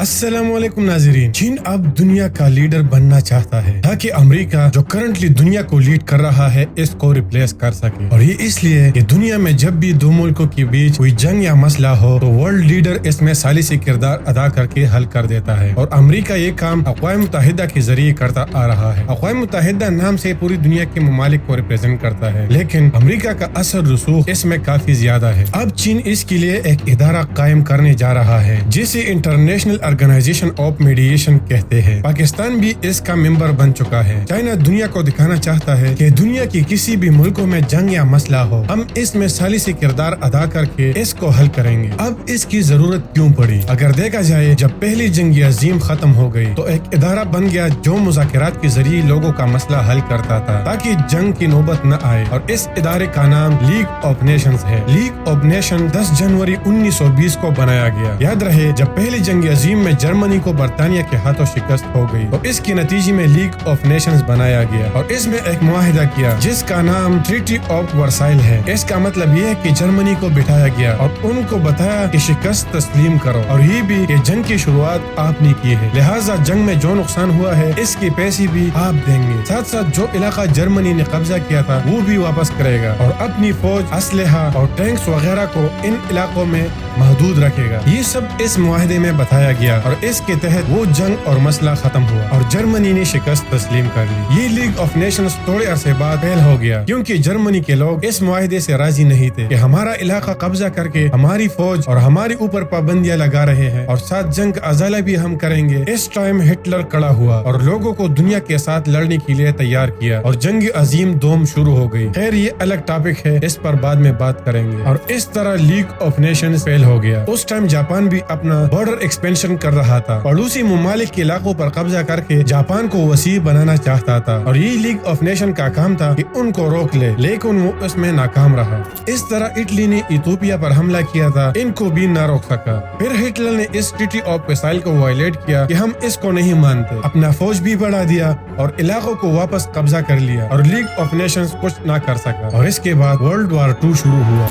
السلام علیکم ناظرین. چین اب دنیا کا لیڈر بننا چاہتا ہے تاکہ امریکہ جو کرنٹلی دنیا کو لیڈ کر رہا ہے اس کو ریپلیس کر سکے, اور یہ اس لیے کہ دنیا میں جب بھی دو ملکوں کے بیچ کوئی جنگ یا مسئلہ ہو تو ورلڈ لیڈر اس میں ثالثی کردار ادا کر کے حل کر دیتا ہے, اور امریکہ یہ کام اقوام متحدہ کے ذریعے کرتا آ رہا ہے. اقوام متحدہ نام سے پوری دنیا کے ممالک کو ریپرزینٹ کرتا ہے, لیکن امریکہ کا اثر رسوخ اس میں کافی زیادہ ہے. اب چین اس کے لیے ایک ادارہ قائم کرنے جا رہا ہے جسے انٹرنیشنل آرگنائزیشن آف میڈیشن کہتے ہیں. پاکستان بھی اس کا ممبر بن چکا ہے. چائنا دنیا کو دکھانا چاہتا ہے کہ دنیا کی کسی بھی ملکوں میں جنگ یا مسئلہ ہو, ہم اس میں ثالثی کردار ادا کر کے اس کو حل کریں گے. اب اس کی ضرورت کیوں پڑی؟ اگر دیکھا جائے جب پہلی جنگ عظیم ختم ہو گئی تو ایک ادارہ بن گیا جو مذاکرات کے ذریعے لوگوں کا مسئلہ حل کرتا تھا تاکہ جنگ کی نوبت نہ آئے, اور اس ادارے کا نام لیگ آف نیشنز ہے. لیگ آف نیشن 10 جنوری 1920 کو بنایا گیا. یاد رہے جب پہلی جنگ عظیم میں جرمنی کو برطانیہ کے ہاتھوں شکست ہو گئی تو اس کے نتیجے میں لیگ آف نیشنز بنایا گیا, اور اس میں ایک معاہدہ کیا جس کا نام ٹریٹی آف ورسائل ہے. اس کا مطلب یہ ہے کہ جرمنی کو بٹھایا گیا اور ان کو بتایا کہ شکست تسلیم کرو, اور یہ بھی کہ جنگ کی شروعات آپ نے کی ہے, لہٰذا جنگ میں جو نقصان ہوا ہے اس کے پیسے بھی آپ دیں گے. ساتھ ساتھ جو علاقہ جرمنی نے قبضہ کیا تھا وہ بھی واپس کرے گا, اور اپنی فوج, اسلحہ اور ٹینکس وغیرہ کو ان علاقوں میں محدود رکھے گا. یہ سب اس معاہدے میں بتایا گیا, اور اس کے تحت وہ جنگ اور مسئلہ ختم ہوا اور جرمنی نے شکست تسلیم کر لی. یہ لیگ آف نیشنز تھوڑے عرصے بعد فیل ہو گیا کیونکہ جرمنی کے لوگ اس معاہدے سے راضی نہیں تھے کہ ہمارا علاقہ قبضہ کر کے ہماری فوج اور ہمارے اوپر پابندیاں لگا رہے ہیں اور ساتھ جنگ کا ازالہ بھی ہم کریں گے. اس ٹائم ہٹلر کھڑا ہوا اور لوگوں کو دنیا کے ساتھ لڑنے کے لیے تیار کیا, اور جنگ عظیم دوم شروع ہو گئی. خیر یہ الگ ٹاپک ہے, اس پر بعد میں بات کریں گے. اور اس طرح لیگ آف نیشنز فیل ہو گیا. اس ٹائم جاپان بھی اپنا بارڈر ایکسپینشن کر رہا تھا, پڑوسی ممالک کے علاقوں پر قبضہ کر کے جاپان کو وسیع بنانا چاہتا تھا, اور یہ لیگ آف نیشن کا کام تھا کہ ان کو روک لے, لیکن وہ اس میں ناکام رہا. اس طرح اٹلی نے ایتھوپیا پر حملہ کیا تھا, ان کو بھی نہ روک سکا. پھر ہٹلر نے اس ٹریٹی آف ورسائل کو وائلیٹ کیا کہ ہم اس کو نہیں مانتے, اپنا فوج بھی بڑھا دیا اور علاقوں کو واپس قبضہ کر لیا, اور لیگ آف نیشنز کچھ نہ کر سکا, اور اس کے بعد ورلڈ وار 2 شروع ہوا.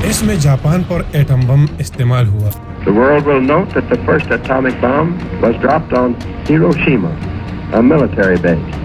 اس میں جاپان پر ایٹم بم استعمال ہوا. The world will note that the first atomic bomb was dropped on Hiroshima, a military base.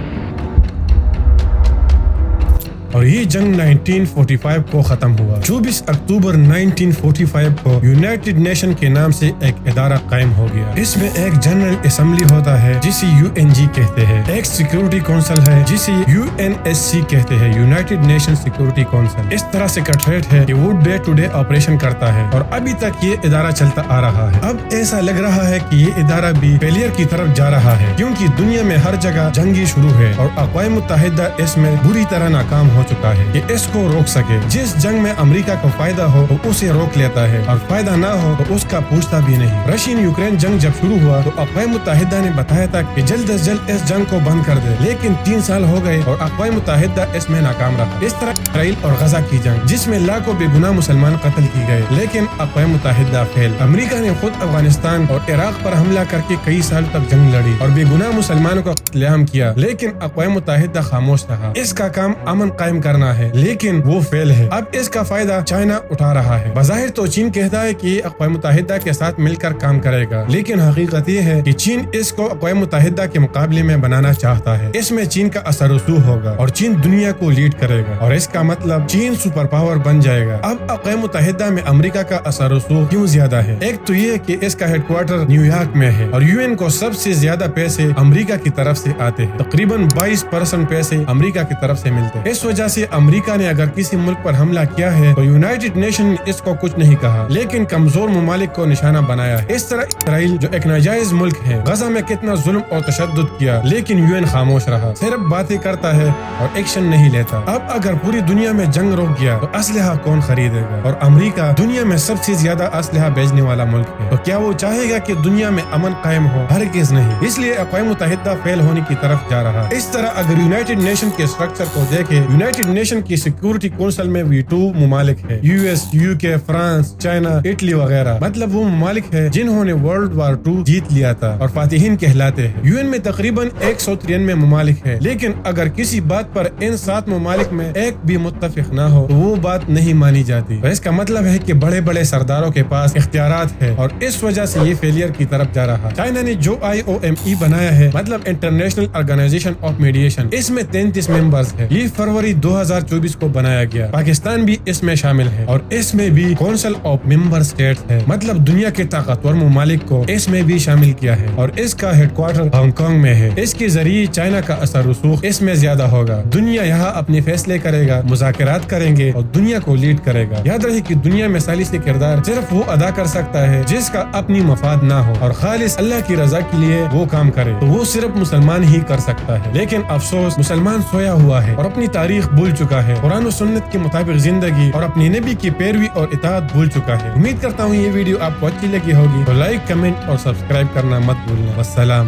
اور یہ جنگ 1945 کو ختم ہوا. 24 اکتوبر 1945 کو یونائٹڈ نیشن کے نام سے ایک ادارہ قائم ہو گیا. اس میں ایک جنرل اسمبلی ہوتا ہے جسے UNG کہتے ہیں, ایک سیکورٹی کونسل ہے جسے UNSC کہتے ہیں, یونائٹڈ نیشن سیکورٹی کونسل. اس طرح سیکریٹریٹ ہے کہ وہ ڈے ٹو ڈے آپریشن کرتا ہے, اور ابھی تک یہ ادارہ چلتا آ رہا ہے. اب ایسا لگ رہا ہے کہ یہ ادارہ بھی فیلئر کی طرف جا رہا ہے کیونکہ دنیا میں ہر جگہ جنگی شروع ہے, اور اقوام متحدہ اس میں بری طرح ناکام ہو چکا ہے کہ اس کو روک سکے. جس جنگ میں امریکہ کو فائدہ ہو تو اسے روک لیتا ہے, اور فائدہ نہ ہو تو اس کا پوچھتا بھی نہیں. رشین یوکرین جنگ جب شروع ہوا تو اقوام متحدہ نے بتایا تھا کہ جلد از جلد اس جنگ کو بند کر دے, لیکن 3 سال ہو گئے اور اقوام متحدہ اس میں ناکام رہا. اس طرح اسرائیل اور غزہ کی جنگ جس میں لاکھوں بے گناہ مسلمان قتل کی گئے, لیکن اقوام متحدہ فیل. امریکہ نے خود افغانستان اور عراق پر حملہ کر کے کئی سال تک جنگ لڑی اور بے گناہ مسلمانوں کا قتل عام کیا, لیکن اقوام متحدہ خاموش رہا. اس کا کام امن قائم کرنا ہے, لیکن وہ فیل ہے. اب اس کا فائدہ چائنا اٹھا رہا ہے. بظاہر تو چین کہتا ہے کہ یہ اقوام متحدہ کے ساتھ مل کر کام کرے گا, لیکن حقیقت یہ ہے کہ چین اس کو اقوام متحدہ کے مقابلے میں بنانا چاہتا ہے. اس میں چین کا اثر رسوخ ہوگا اور چین دنیا کو لیڈ کرے گا, اور اس کا مطلب چین سپر پاور بن جائے گا. اب اقوام متحدہ میں امریکہ کا اثر رسوخ کیوں زیادہ ہے؟ ایک تو یہ کہ اس کا ہیڈ کوارٹر نیو یارک میں ہے, اور UN کو سب سے زیادہ پیسے امریکہ کی طرف سے آتے ہیں. تقریباً 22% پیسے امریکہ کی طرف سے ملتے ہیں. اس وجہ وجہ سے امریکہ نے اگر کسی ملک پر حملہ کیا ہے تو یونائٹڈ نیشن نے اس کو کچھ نہیں کہا، لیکن کمزور ممالک کو نشانہ بنایا ہے۔ اس طرح اسرائیل جو ایک ناجائز ملک ہے غزہ میں کتنا ظلم اور تشدد کیا، لیکن UN خاموش رہا، صرف باتیں کرتا ہے اور ایکشن نہیں لیتا۔ اب اگر پوری دنیا میں جنگ رک گیا تو اسلحہ کون خریدے گا؟ اور امریکہ دنیا میں سب سے زیادہ اسلحہ بیچنے والا ملک ہے، تو کیا وہ چاہے گا کہ دنیا میں امن قائم ہو؟ ہرگز نہیں۔ اس لیے اقوام متحدہ فیل ہونے کی طرف جا رہا ہے۔ اس طرح اگر یونائٹڈ نیشن کے اسٹرکچر کو دیکھے، یونائٹڈ نیشن کی سیکورٹی کونسل میں V2 ممالک ہے، US، UK، France, China, Italy وغیرہ، مطلب وہ ممالک ہے جنہوں نے World War II جیت لیا تھا اور فاتحین کہلاتے ہیں۔ UN میں تقریباً 193 ممالک ہے، لیکن اگر کسی بات پر ان 7 ممالک میں ایک بھی متفق نہ ہو تو وہ بات نہیں مانی جاتی، اور اس کا مطلب ہے کہ بڑے بڑے سرداروں کے پاس اختیارات ہے اور اس وجہ سے یہ فیلئر کی طرف جا رہا ہے۔ چائنا نے جو IOME بنایا ہے، مطلب انٹرنیشنل آرگنائزیشن آف میڈیشن، اس میں 33 ممبرز ہیں۔ یہ فروری 2024 کو بنایا گیا۔ پاکستان بھی اس میں شامل ہے اور اس میں بھی کونسل آف ممبر اسٹیٹس ہے، مطلب دنیا کے طاقتور ممالک کو اس میں بھی شامل کیا ہے، اور اس کا ہیڈ کوارٹر ہانگ کانگ میں ہے۔ اس کے ذریعے چائنا کا اثر رسوخ اس میں زیادہ ہوگا۔ دنیا یہاں اپنے فیصلے کرے گا، مذاکرات کریں گے اور دنیا کو لیڈ کرے گا۔ یاد رہے کہ دنیا میں ثالثی کردار صرف وہ ادا کر سکتا ہے جس کا اپنی مفاد نہ ہو اور خالص اللہ کی رضا کے لیے وہ کام کرے، تو وہ صرف مسلمان ہی کر سکتا ہے۔ لیکن افسوس مسلمان سویا ہوا ہے اور اپنی تاریخ بھول چکا ہے، قرآن و سنت کے مطابق زندگی اور اپنے نبی کی پیروی اور اطاعت بھول چکا ہے۔ امید کرتا ہوں یہ ویڈیو آپ کو اچھی لگی ہوگی، تو لائک، کمنٹ اور سبسکرائب کرنا مت بھولنا۔ والسلام۔